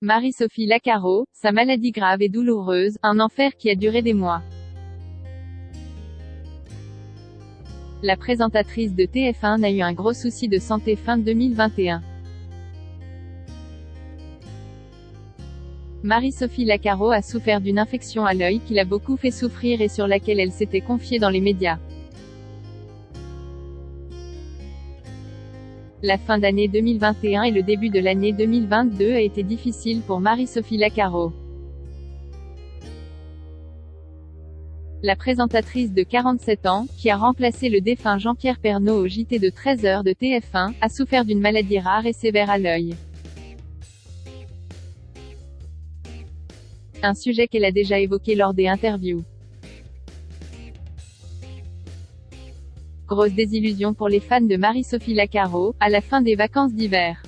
Marie-Sophie Lacaro, sa maladie grave et douloureuse, un enfer qui a duré des mois. La présentatrice de TF1 a eu un gros souci de santé fin 2021. Marie-Sophie Lacaro a souffert d'une infection à l'œil qui l'a beaucoup fait souffrir et sur laquelle elle s'était confiée dans les médias. La fin d'année 2021 et le début de l'année 2022 a été difficile pour Marie-Sophie Lacaro. La présentatrice de 47 ans, qui a remplacé le défunt Jean-Pierre Pernaut au JT de 13h de TF1, a souffert d'une maladie rare et sévère à l'œil. Un sujet qu'elle a déjà évoqué lors des interviews. Grosse désillusion pour les fans de Marie-Sophie Lacaro, à la fin des vacances d'hiver.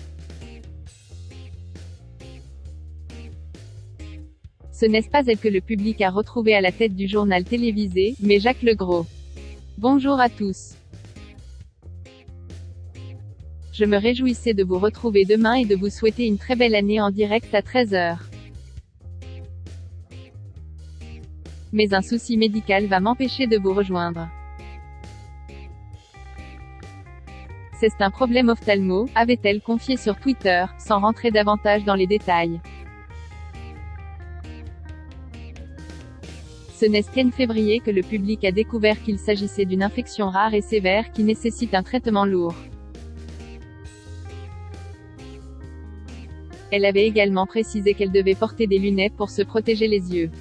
Ce n'est pas elle que le public a retrouvée à la tête du journal télévisé, mais Jacques Legros. Bonjour à tous. Je me réjouissais de vous retrouver demain et de vous souhaiter une très belle année en direct à 13h. Mais un souci médical va m'empêcher de vous rejoindre. C'est un problème ophtalmo, avait-elle confié sur Twitter, sans rentrer davantage dans les détails. Ce n'est qu'en février que le public a découvert qu'il s'agissait d'une infection rare et sévère qui nécessite un traitement lourd. Elle avait également précisé qu'elle devait porter des lunettes pour se protéger les yeux.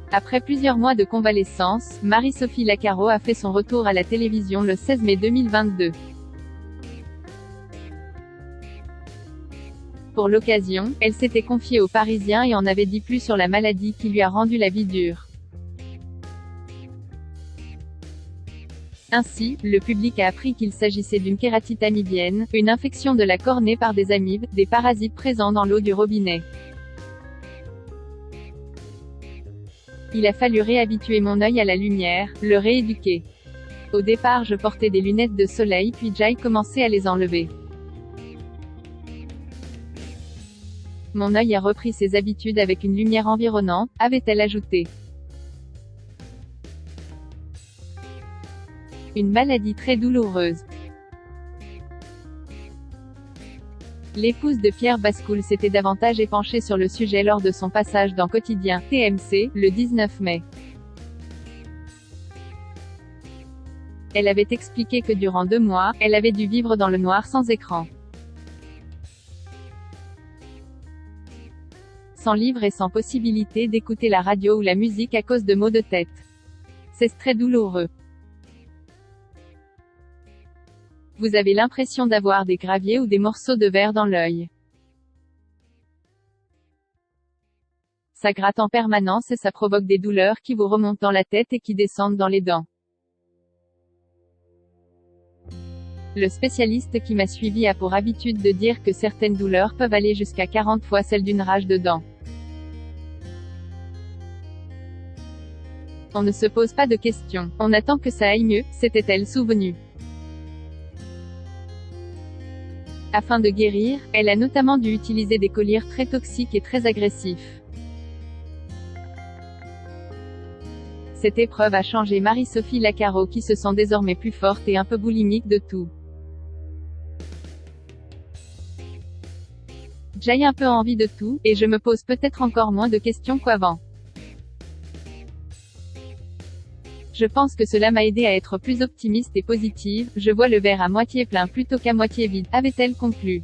Après plusieurs mois de convalescence, Marie-Sophie Lacaro a fait son retour à la télévision le 16 mai 2022. Pour l'occasion, elle s'était confiée aux Parisiens et en avait dit plus sur la maladie qui lui a rendu la vie dure. Ainsi, le public a appris qu'il s'agissait d'une kératite amibienne, une infection de la cornée par des amibes, des parasites présents dans l'eau du robinet. Il a fallu réhabituer mon œil à la lumière, le rééduquer. Au départ je portais des lunettes de soleil puis j'ai commencé à les enlever. Mon œil a repris ses habitudes avec une lumière environnante, avait-elle ajouté. Une maladie très douloureuse. L'épouse de Pierre Bascoul s'était davantage épanchée sur le sujet lors de son passage dans Quotidien, TMC, le 19 mai. Elle avait expliqué que durant 2 mois, elle avait dû vivre dans le noir sans écran. Sans livre et sans possibilité d'écouter la radio ou la musique à cause de maux de tête. C'est très douloureux. Vous avez l'impression d'avoir des graviers ou des morceaux de verre dans l'œil. Ça gratte en permanence et ça provoque des douleurs qui vous remontent dans la tête et qui descendent dans les dents. Le spécialiste qui m'a suivi a pour habitude de dire que certaines douleurs peuvent aller jusqu'à 40 fois celle d'une rage de dents. On ne se pose pas de questions, on attend que ça aille mieux, s'était-elle souvenue. Afin de guérir, elle a notamment dû utiliser des collyres très toxiques et très agressifs. Cette épreuve a changé Marie-Sophie Lacaro qui se sent désormais plus forte et un peu boulimique de tout. J'ai un peu envie de tout, et je me pose peut-être encore moins de questions qu'avant. Je pense que cela m'a aidé à être plus optimiste et positive, je vois le verre à moitié plein plutôt qu'à moitié vide, avait-elle conclu.